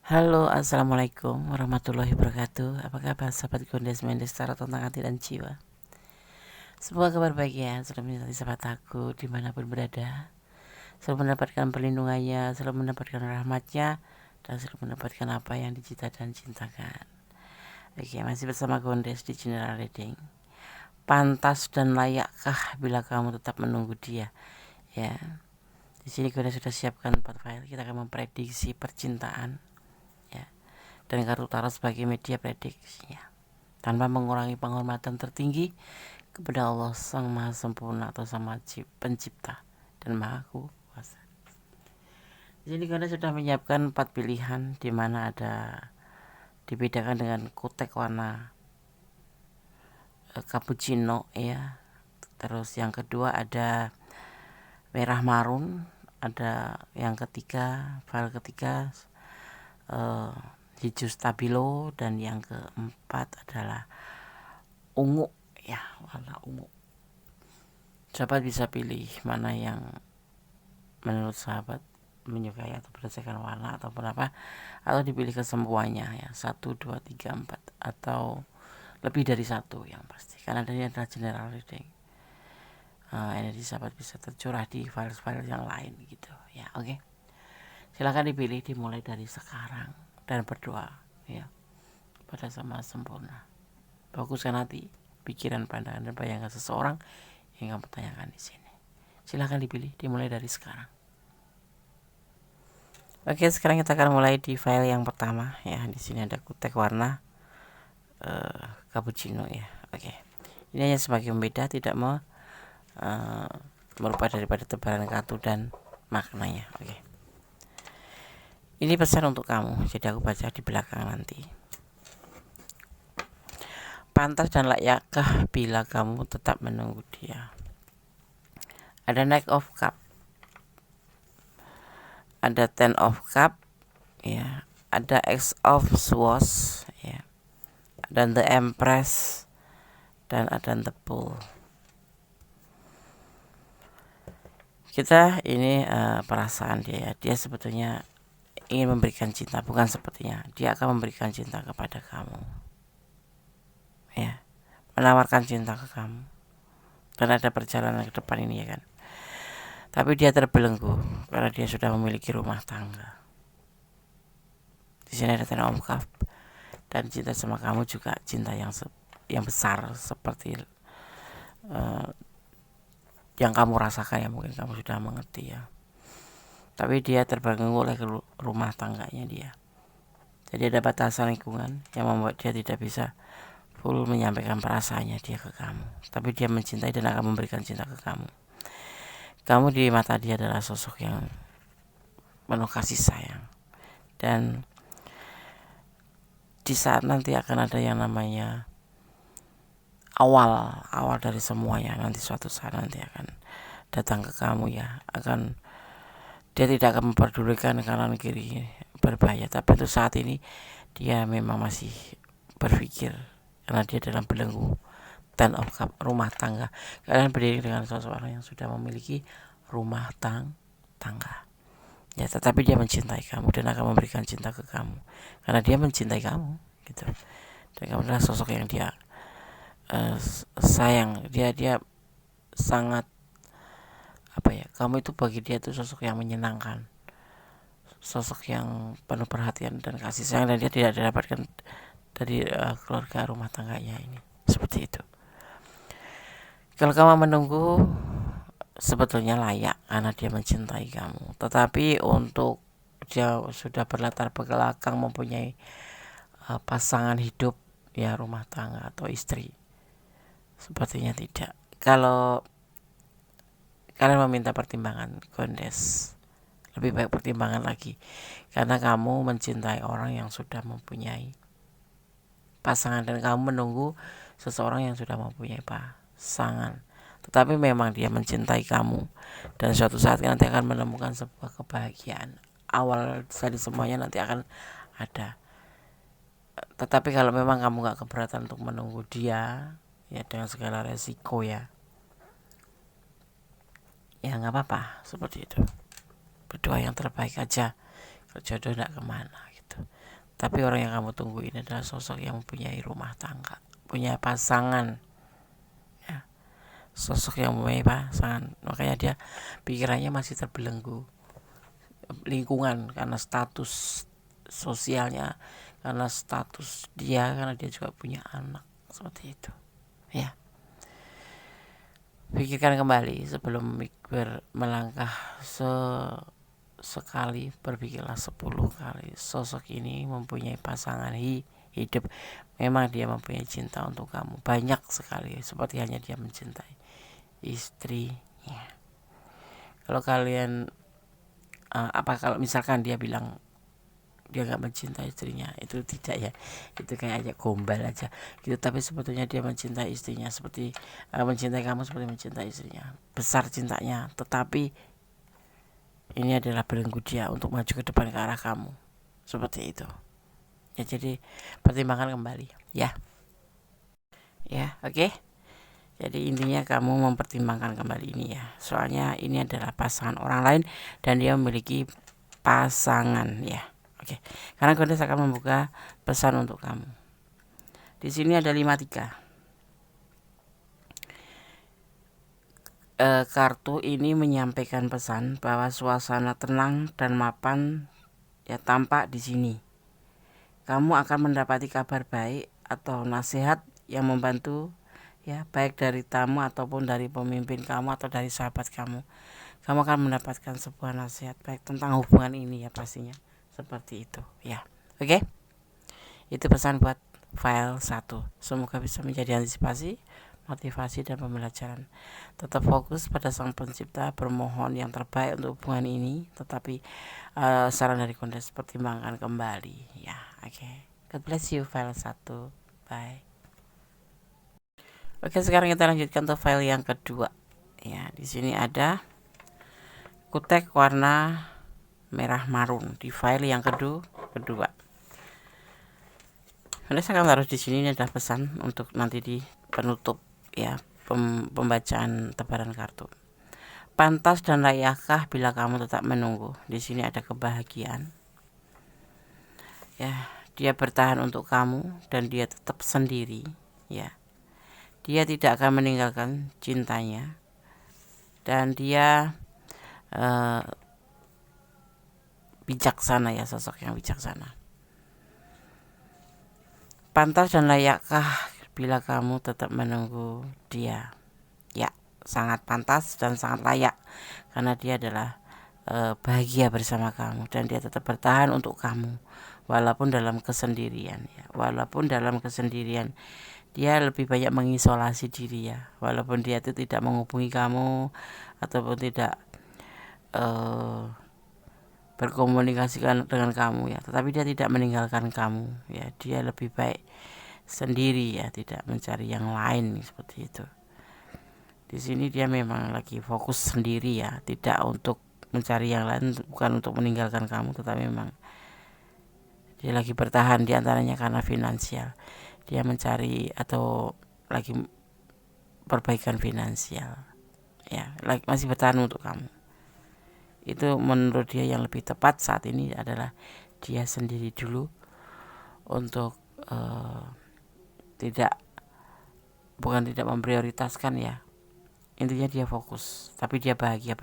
Halo, assalamualaikum warahmatullahi wabarakatuh. Apa kabar sahabat Gondes Mendes secara tentang hati dan jiwa? Semoga kabar baik ya, selalu menyertai sahabat aku dimanapun berada, selalu mendapatkan perlindungannya, selalu mendapatkan rahmatnya, dan selalu mendapatkan apa yang dicita dan cintakan. Oke, masih bersama Gondes di General Reading. Pantas dan layakkah bila kamu tetap menunggu dia? Ya, di sini Gondes sudah siapkan 4 file. Kita akan memprediksi percintaan, ya, dan kartu tarot sebagai media prediksinya, tanpa mengurangi penghormatan tertinggi kepada Allah Sang Maha Sempurna atau Sang Maha Pencipta dan Maha Kuasa. Di sini kita sudah menyiapkan 4 pilihan, di mana ada dibedakan dengan kutek warna cappuccino ya. Terus yang kedua ada merah marun, ada yang ketiga, file ketiga hijau stabilo, dan yang keempat adalah ungu ya, warna ungu. Sahabat bisa pilih mana yang menurut sahabat menyukai atau berdasarkan warna ataupun apa, atau dipilih kesemuanya ya, 1, 2, 3, 4 atau lebih dari satu yang pasti, karena ini adalah general reading. Energi sahabat bisa tercurah di file-file yang lain gitu ya. Oke, silakan dipilih, dimulai dari sekarang dan berdoa ya pada Sama Sempurna. Fokuskan hati, pikiran, pandangan, dan bayangan seseorang yang kamu tanyakan di sini. Silahkan dipilih, dimulai dari sekarang. Oke, sekarang kita akan mulai di file yang pertama ya. Di sini ada kutek warna cappuccino ya. Oke, ini hanya sebagai pembeda, tidak merubah daripada tebaran kartu dan maknanya. Oke, ini pesan untuk kamu, jadi aku baca di belakang nanti. Pantas dan layakkah bila kamu tetap menunggu dia? Ada Knight of Cup, ada Ten of Cup ya, ada X of Swords ya, dan The Empress, dan ada The Bull. Kita ini perasaan dia ya, dia sebetulnya ingin memberikan cinta, bukan sepertinya, dia akan memberikan cinta kepada kamu ya, menawarkan cinta ke kamu, dan ada perjalanan ke depan ini ya kan. Tapi dia terbelenggu karena dia sudah memiliki rumah tangga. Di sini ada Ten of Cup, dan cinta sama kamu juga cinta yang besar seperti yang kamu rasakan ya, mungkin kamu sudah mengerti ya. Tapi dia terbelenggu oleh rumah tangganya dia. Jadi ada batasan lingkungan yang membuat dia tidak bisa full menyampaikan perasaannya dia ke kamu. Tapi dia mencintai dan akan memberikan cinta ke kamu. Kamu di mata dia adalah sosok yang penuh kasih sayang. Dan di saat nanti akan ada yang namanya awal dari semuanya, nanti suatu saat nanti akan datang ke kamu ya. Dia tidak akan memperdulikan kanan kiri berbahaya, tapi untuk saat ini dia memang masih berpikir karena dia dalam belenggu Ten of Cup, rumah tangga. Kalian berdiri dengan seseorang yang sudah memiliki rumah tangga ya, tetapi dia mencintai kamu dan akan memberikan cinta ke kamu karena dia mencintai kamu gitu. Dan kamu adalah sosok yang dia sayang, dia sangat apa ya, kamu itu bagi dia itu sosok yang menyenangkan, sosok yang penuh perhatian dan kasih sayang, dan dia tidak didapatkan dari keluarga rumah tangganya ini, seperti itu. Kalau kamu menunggu, sebetulnya layak karena dia mencintai kamu. Tetapi untuk dia sudah berlatar belakang mempunyai pasangan hidup ya, rumah tangga atau istri, sepertinya tidak. Kalau kalian meminta pertimbangan, Gondes, lebih baik pertimbangan lagi, karena kamu mencintai orang yang sudah mempunyai pasangan dan kamu menunggu seseorang yang sudah mempunyai pasangan. Tetapi memang dia mencintai kamu dan suatu saat nanti akan menemukan sebuah kebahagiaan. Awal dari semuanya nanti akan ada. Tetapi kalau memang kamu gak keberatan untuk menunggu dia ya, dengan segala resiko ya gak apa-apa, seperti itu. Berdoa yang terbaik aja, kalau jodoh gak kemana gitu. Tapi orang yang kamu tunggu ini adalah sosok yang mempunyai rumah tangga, punya pasangan, ya. Sosok yang mempunyai pasangan, makanya dia pikirannya masih terbelenggu lingkungan, karena status sosialnya, karena status dia, karena dia juga punya anak, seperti itu, ya. Pikirkan kembali sebelum melangkah sekali, berpikirlah 10 kali. Sosok ini mempunyai pasangan hidup. Memang dia mempunyai cinta untuk kamu banyak sekali, seperti hanya dia mencintai istrinya. Kalau kalian kalau misalkan dia bilang dia gak mencintai istrinya, itu tidak ya, itu kayak aja gombal aja gitu. Tapi sebetulnya dia mencintai istrinya seperti mencintai kamu seperti mencintai istrinya, besar cintanya. Tetapi ini adalah belenggu dia untuk maju ke depan ke arah kamu, seperti itu ya. Jadi pertimbangkan kembali ya, oke. Jadi intinya kamu mempertimbangkan kembali ini ya, soalnya ini adalah pasangan orang lain dan dia memiliki pasangan ya. Oke, karena Godes akan membuka pesan untuk kamu. Di sini ada 53. Kartu ini menyampaikan pesan bahwa suasana tenang dan mapan ya tampak di sini. Kamu akan mendapati kabar baik atau nasihat yang membantu ya, baik dari tamu ataupun dari pemimpin kamu atau dari sahabat kamu. Kamu akan mendapatkan sebuah nasihat baik tentang hubungan ini ya, pastinya seperti itu ya. Oke. Itu pesan buat file 1. Semoga bisa menjadi antisipasi, motivasi, dan pembelajaran. Tetap fokus pada Sang Pencipta, bermohon yang terbaik untuk hubungan ini. Tetapi saran dari Godes, pertimbangkan kembali ya. Oke. God bless you file 1. Bye. Oke, sekarang kita lanjutkan ke file yang kedua. Ya, di sini ada kutek warna merah marun di file yang kedua. Anda saya akan taruh di sini. Ini adalah pesan untuk nanti di penutup ya, pembacaan tebaran kartu. Pantas dan layakkah bila kamu tetap menunggu? Di sini ada kebahagiaan. Ya, dia bertahan untuk kamu dan dia tetap sendiri ya. Dia tidak akan meninggalkan cintanya dan dia bijaksana ya, sosok yang bijaksana. Pantas dan layakkah bila kamu tetap menunggu dia? Ya, sangat pantas dan sangat layak, karena dia adalah bahagia bersama kamu dan dia tetap bertahan untuk kamu walaupun dalam kesendirian ya. Walaupun dalam kesendirian dia lebih banyak mengisolasi diri ya, walaupun dia itu tidak menghubungi kamu ataupun tidak berkomunikasi dengan kamu ya, tetapi dia tidak meninggalkan kamu ya. Dia lebih baik sendiri ya, tidak mencari yang lain seperti itu. Di sini dia memang lagi fokus sendiri ya, tidak untuk mencari yang lain, bukan untuk meninggalkan kamu, tetapi memang dia lagi bertahan diantaranya karena finansial. Dia mencari atau lagi perbaikan finansial ya, masih bertahan untuk kamu. Itu menurut dia yang lebih tepat saat ini adalah dia sendiri dulu, untuk tidak memprioritaskan ya. Intinya dia fokus, tapi dia bahagia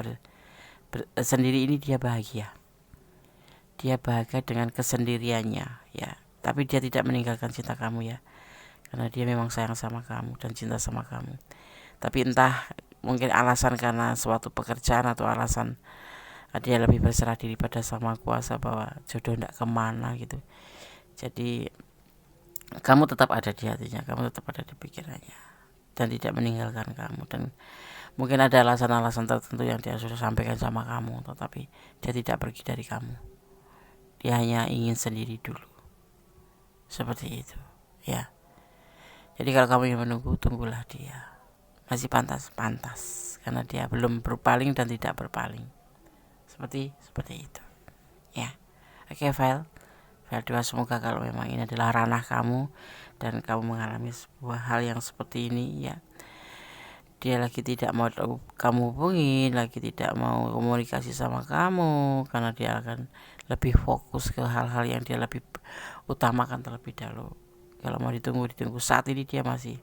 sendiri ini. Dia bahagia dengan kesendiriannya ya, tapi dia tidak meninggalkan cinta kamu ya, karena dia memang sayang sama kamu dan cinta sama kamu. Tapi entah mungkin alasan karena suatu pekerjaan atau alasan dia lebih berserah diri pada Sang Kuasa bahwa jodoh tidak kemana gitu. Jadi kamu tetap ada di hatinya, kamu tetap ada di pikirannya dan tidak meninggalkan kamu. Dan mungkin ada alasan-alasan tertentu yang dia sudah sampaikan sama kamu, tetapi dia tidak pergi dari kamu. Dia hanya ingin sendiri dulu, seperti itu ya. Jadi kalau kamu ingin menunggu, tunggulah dia. Masih pantas karena dia belum berpaling dan tidak berpaling. Seperti itu ya. Oke, file 2, semoga kalau memang ini adalah ranah kamu dan kamu mengalami sebuah hal yang seperti ini ya, dia lagi tidak mau kamu hubungi, lagi tidak mau komunikasi sama kamu karena dia akan lebih fokus ke hal-hal yang dia lebih utamakan terlebih dahulu. Kalau mau ditunggu. Saat ini dia masih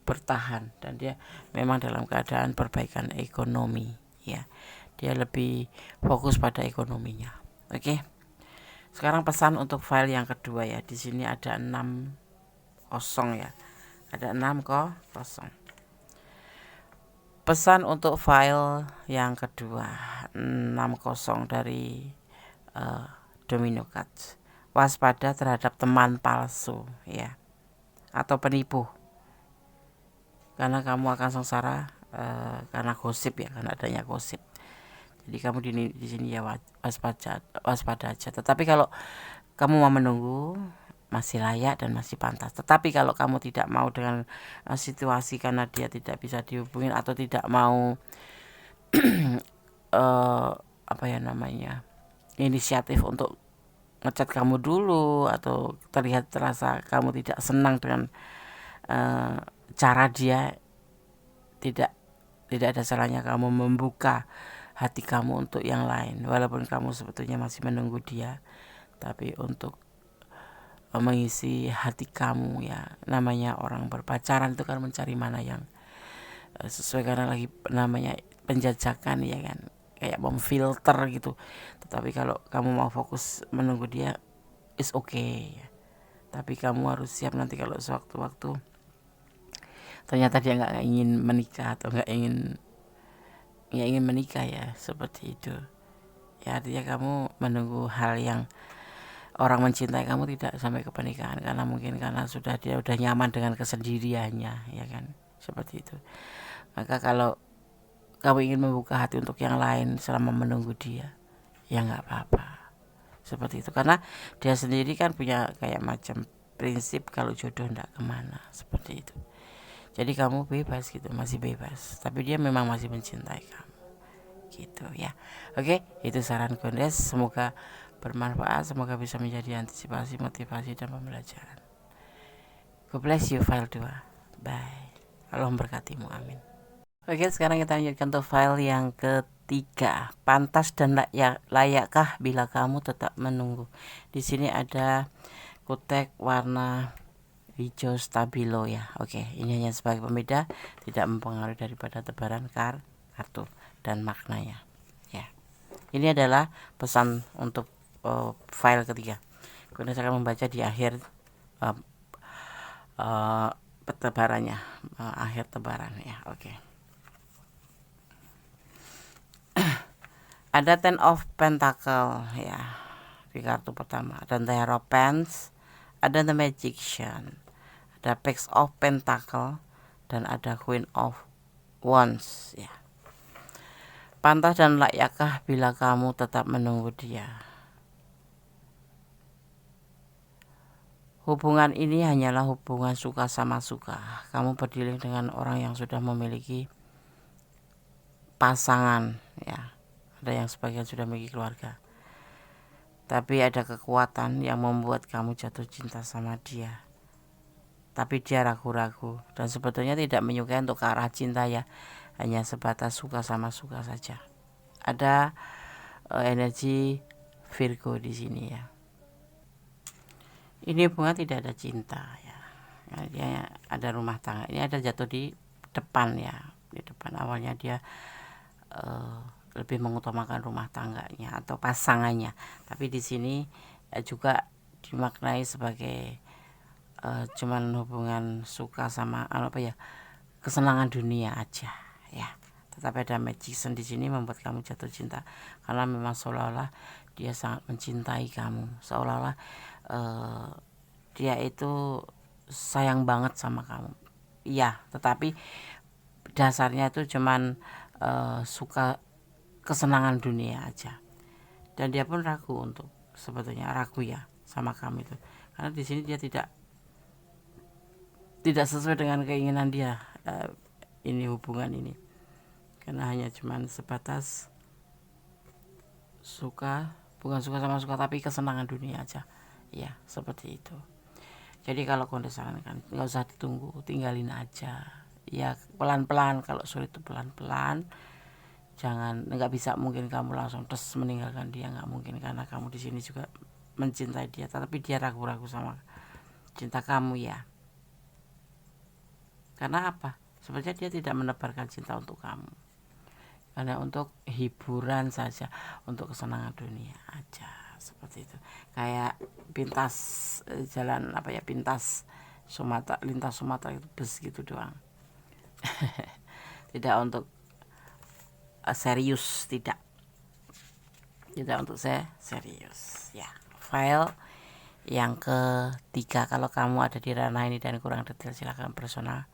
bertahan dan dia memang dalam keadaan perbaikan ekonomi, ya. Dia lebih fokus pada ekonominya. Oke. Sekarang pesan untuk file yang kedua ya. Di sini ada 6 kosong ya. Ada 6 kosong. Pesan untuk file yang kedua 6 kosong dari Domino Cards. Waspada terhadap teman palsu ya, atau penipu. Karena kamu akan sengsara karena gosip ya, karena adanya gosip. Jadi kamu di sini ya waspada aja. Tetapi kalau kamu mau menunggu, masih layak dan masih pantas. Tetapi kalau kamu tidak mau dengan situasi karena dia tidak bisa dihubungin atau tidak mau inisiatif untuk ngechat kamu dulu, atau terasa kamu tidak senang dengan cara dia, tidak ada salahnya kamu membuka hati kamu untuk yang lain, walaupun kamu sebetulnya masih menunggu dia. Tapi untuk mengisi hati kamu ya, namanya orang berpacaran itu kan mencari mana yang sesuai, karena lagi namanya penjajakan ya kan, kayak memfilter gitu. Tetapi kalau kamu mau fokus menunggu dia, is okay ya. Tapi kamu harus siap nanti kalau sewaktu-waktu ternyata dia nggak ingin menikah atau nggak ingin menikah ya, seperti itu ya. Artinya kamu menunggu hal yang orang mencintai kamu tidak sampai ke pernikahan, karena mungkin karena dia udah nyaman dengan kesendiriannya ya kan, seperti itu. Maka kalau kamu ingin membuka hati untuk yang lain selama menunggu dia, ya nggak apa-apa, seperti itu. Karena dia sendiri kan punya kayak macam prinsip kalau jodoh ndak kemana, seperti itu. Jadi kamu bebas gitu, masih bebas, tapi dia memang masih mencintai kamu gitu ya. Oke, itu saran Gondes, semoga bermanfaat, semoga bisa menjadi antisipasi, motivasi, dan pembelajaran. God bless you file 2. Bye. Allah memberkatimu, amin. Oke, sekarang kita lanjutkan untuk file yang ketiga. Pantas dan layakkah bila kamu tetap menunggu. Di sini ada kutek warna hijau stabilo ya. Oke, ini hanya sebagai pembeda, tidak mempengaruhi daripada tebaran kartu dan maknanya ya. Ini adalah pesan untuk file ketiga. Kemudian saya akan membaca di akhir tebarannya, akhir tebaran ya. Oke. Ada Ten of Pentacle ya di kartu pertama, ada The Hierophant, ada The Magician, ada Page of Pentacle, dan ada Queen of Wands ya. Pantas dan layakkah bila kamu tetap menunggu dia. Hubungan ini hanyalah hubungan suka sama suka. Kamu berdealing dengan orang yang sudah memiliki pasangan ya. Ada yang sebagian sudah memiliki keluarga. Tapi ada kekuatan yang membuat kamu jatuh cinta sama dia. Tapi dia ragu-ragu dan sebetulnya tidak menyukai untuk ke arah cinta ya. Hanya sebatas suka sama suka saja. Ada energi Virgo di sini ya. Ini hubungan tidak ada cinta ya. Dia ada rumah tangga. Ini ada jatuh di depan ya. Di depan awalnya dia lebih mengutamakan rumah tangganya atau pasangannya. Tapi di sini juga dimaknai sebagai cuman hubungan suka sama kesenangan dunia aja ya. Tetapi ada Magician di sini membuat kamu jatuh cinta karena memang seolah-olah dia sangat mencintai kamu, seolah-olah dia itu sayang banget sama kamu. Iya, tetapi dasarnya itu cuman suka kesenangan dunia aja. Dan dia pun ragu untuk sebetulnya ragu ya sama kamu itu. Karena di sini dia tidak sesuai dengan keinginan dia ini hubungan ini. Karena hanya cuman sebatas suka, bukan suka sama suka tapi kesenangan dunia aja. Ya, seperti itu. Jadi kalau Gondes sarankan nggak usah ditunggu, tinggalin aja. Ya pelan-pelan, kalau sulit itu pelan-pelan. nggak bisa mungkin kamu langsung meninggalkan dia, nggak mungkin, karena kamu di sini juga mencintai dia, tapi dia ragu-ragu sama cinta kamu ya. Karena apa? Sebenarnya dia tidak menebarkan cinta untuk kamu, hanya untuk hiburan saja, untuk kesenangan dunia aja, seperti itu. Kayak pintas jalan pintas Sumatera, lintas Sumatera itu bus gitu doang. Tidak untuk serius, tidak untuk saya serius ya. File yang ketiga, kalau kamu ada di ranah ini dan kurang detail, silahkan personal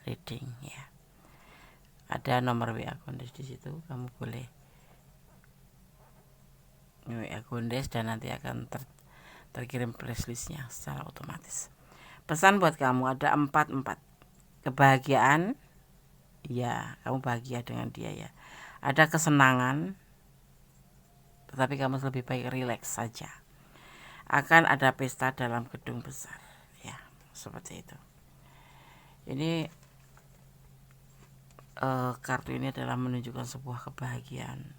reading ya. Ada nomor WA Gondes di situ, kamu boleh WA Gondes dan nanti akan terkirim presslistnya secara otomatis. Pesan buat kamu ada 4 kebahagiaan ya, kamu bahagia dengan dia ya. Ada kesenangan, tetapi kamu lebih baik rileks saja. Akan ada pesta dalam gedung besar ya, seperti itu. Ini kartu ini adalah menunjukkan sebuah kebahagiaan,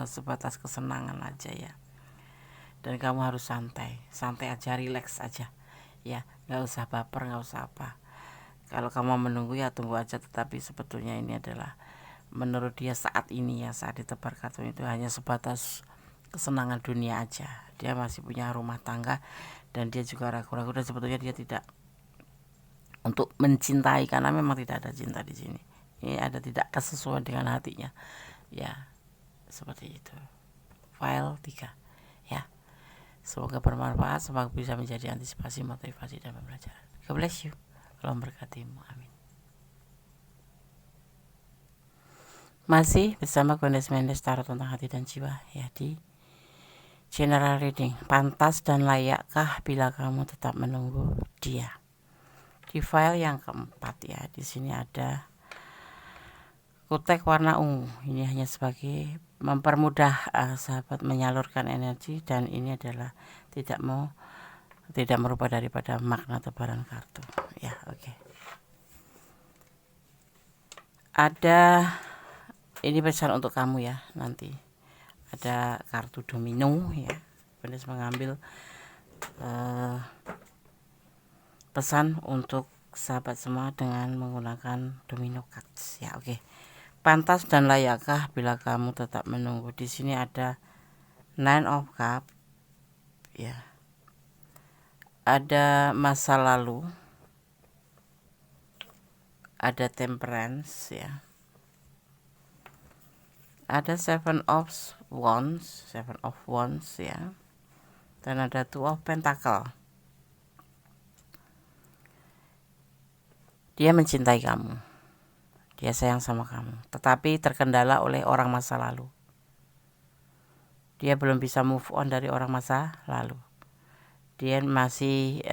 sebatas kesenangan aja ya. Dan kamu harus santai aja, rileks aja ya, nggak usah baper, nggak usah apa. Kalau kamu menunggu ya tunggu aja, tetapi sebetulnya ini adalah menurut dia saat ini ya, saat ditebar kartu itu hanya sebatas kesenangan dunia aja. Dia masih punya rumah tangga dan dia juga ragu-ragu, dan sebetulnya dia tidak untuk mencintai, karena memang tidak ada cinta di sini. Ini ada tidak kesesuaian dengan hatinya ya, seperti itu. File 3 ya. Semoga bermanfaat, semoga bisa menjadi antisipasi, motivasi, dan pembelajaran. God bless you. Allah memberkatimu, amin. Masih bersama Gondes Mendes, Tarot tentang hati dan jiwa ya, di general reading. Pantas dan layakkah bila kamu tetap menunggu dia? Di file yang keempat ya, di sini ada kutek warna ungu. Ini hanya sebagai mempermudah sahabat menyalurkan energi, dan ini adalah tidak merubah daripada makna tebaran kartu ya. Oke. Ada ini pesan untuk kamu ya, nanti ada kartu domino ya. Benar, mengambil pesan untuk sahabat semua dengan menggunakan domino cards ya. Oke. Pantas dan layakkah bila kamu tetap menunggu? Di sini ada 9 of Cups ya. Ada masa lalu, ada Temperance ya. Ada 7 of Wands ya. Dan ada 2 of Pentacle. Dia mencintai kamu, dia sayang sama kamu, tetapi terkendala oleh orang masa lalu. Dia belum bisa move on dari orang masa lalu. Dia masih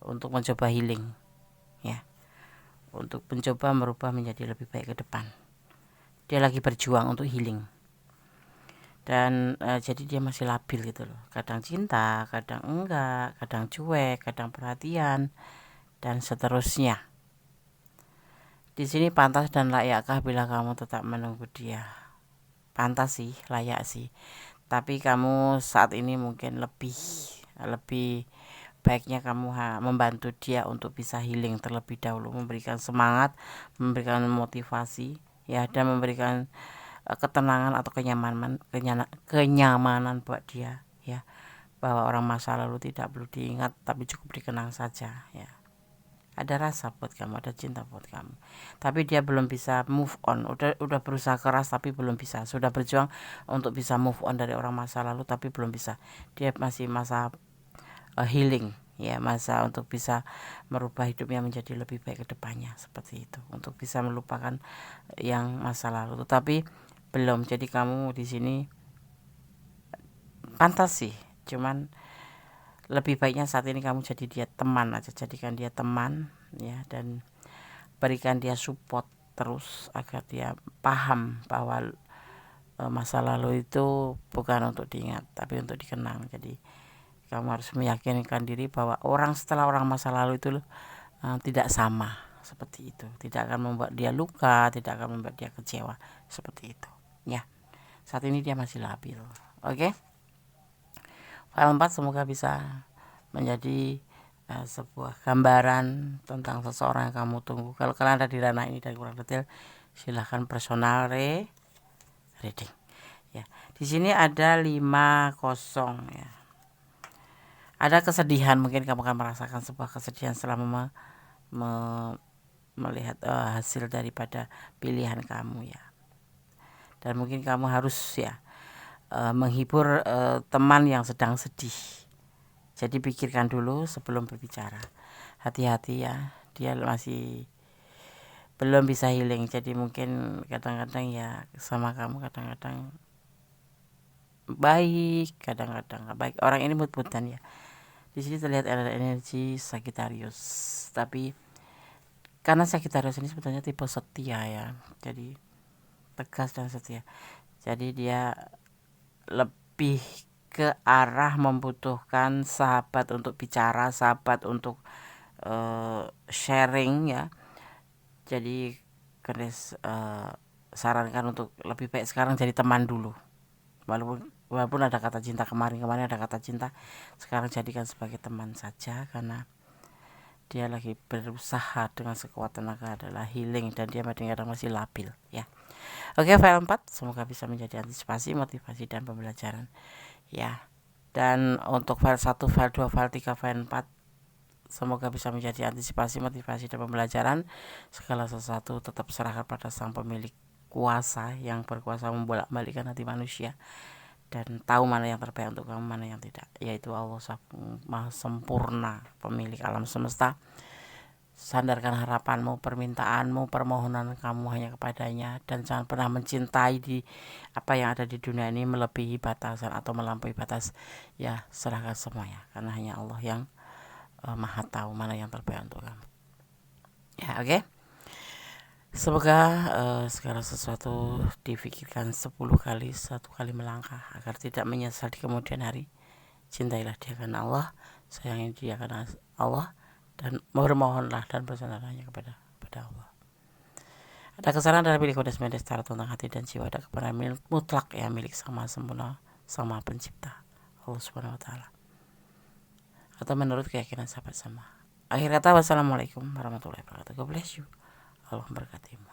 untuk mencoba healing ya, untuk mencoba merubah menjadi lebih baik ke depan. Dia lagi berjuang untuk healing, dan jadi dia masih labil gitu loh. Kadang cinta, kadang enggak, kadang cuek, kadang perhatian, dan seterusnya. Di sini pantas dan layakkah bila kamu tetap menunggu dia? Pantas sih, layak sih. Tapi kamu saat ini mungkin lebih baiknya kamu membantu dia untuk bisa healing terlebih dahulu, memberikan semangat, memberikan motivasi ya, dan memberikan ketenangan atau kenyamanan buat dia ya, bahwa orang masa lalu tidak perlu diingat, tapi cukup dikenang saja ya. Ada rasa buat kamu, ada cinta buat kamu, tapi dia belum bisa move on. Udah berusaha keras tapi belum bisa. Sudah berjuang untuk bisa move on dari orang masa lalu tapi belum bisa. Dia masih masa healing ya, masa untuk bisa merubah hidupnya menjadi lebih baik ke depannya, seperti itu, untuk bisa melupakan yang masa lalu, tetapi belum. Jadi kamu di sini pantas sih, cuman lebih baiknya saat ini kamu jadi dia teman aja, jadikan dia teman ya, dan berikan dia support terus agar dia paham bahwa masa lalu itu bukan untuk diingat tapi untuk dikenang. Jadi kamu harus meyakinkan diri bahwa orang setelah orang masa lalu itu tidak sama, seperti itu, tidak akan membuat dia luka, tidak akan membuat dia kecewa, seperti itu ya. Saat ini dia masih labil. Oke. File 4 semoga bisa menjadi sebuah gambaran tentang seseorang yang kamu tunggu. Kalau kalian ada di ranah ini dan kurang detail, silahkan personal reading. Ya, di sini ada 5-0 ya. Ada kesedihan, mungkin kamu akan merasakan sebuah kesedihan setelah melihat hasil daripada pilihan kamu ya. Dan mungkin kamu harus ya menghibur teman yang sedang sedih. Jadi pikirkan dulu sebelum berbicara. Hati-hati ya, dia masih belum bisa healing. Jadi mungkin kadang-kadang ya sama kamu kadang-kadang baik, kadang-kadang nggak baik. Orang ini mut-mutan ya. Di sini terlihat ada energi Sagittarius. Tapi karena Sagittarius ini sebetulnya tipe setia ya. Jadi tegas dan setia. Jadi dia lebih ke arah membutuhkan sahabat untuk bicara, sahabat untuk sharing ya. Jadi Chris sarankan untuk lebih baik sekarang jadi teman dulu. Walaupun ada kata cinta kemarin ada kata cinta, sekarang jadikan sebagai teman saja karena dia lagi berusaha dengan sekuat tenaga adalah healing dan dia kadang-kadang masih labil ya. Oke, file 4 semoga bisa menjadi antisipasi, motivasi dan pembelajaran ya. Dan untuk file 1, file 2, file 3, file 4 semoga bisa menjadi antisipasi, motivasi dan pembelajaran. Segala sesuatu tetap serahkan pada sang pemilik kuasa yang berkuasa membolak-balikkan hati manusia dan tahu mana yang terbaik untuk kamu, mana yang tidak, yaitu Allah Maha Sempurna, pemilik alam semesta. Sandarkan harapanmu, permintaanmu, permohonan kamu hanya kepadanya, dan jangan pernah mencintai di apa yang ada di dunia ini melebihi batasan atau melampaui batas ya. Serahkan semuanya karena hanya Allah yang maha tahu mana yang terbaik untuk kamu ya. Oke. Semoga segala sesuatu difikirkan 10 kali, 1 kali melangkah agar tidak menyesal di kemudian hari. Cintailah dia karena Allah, sayangi dia karena Allah, dan bermohonlah dan bersandarnya kepada Allah. Ada kesalahan dalam milik kodes mendes secara tentang hati dan jiwa, ada kebenaran mutlak ya milik Sang Maha Sempurna, Sang Maha Pencipta, Allah Subhanahu wa Ta'ala, atau menurut keyakinan sahabat sama. Akhir kata, wassalamualaikum warahmatullahi wabarakatuh. God bless you. Allah memberkatimu.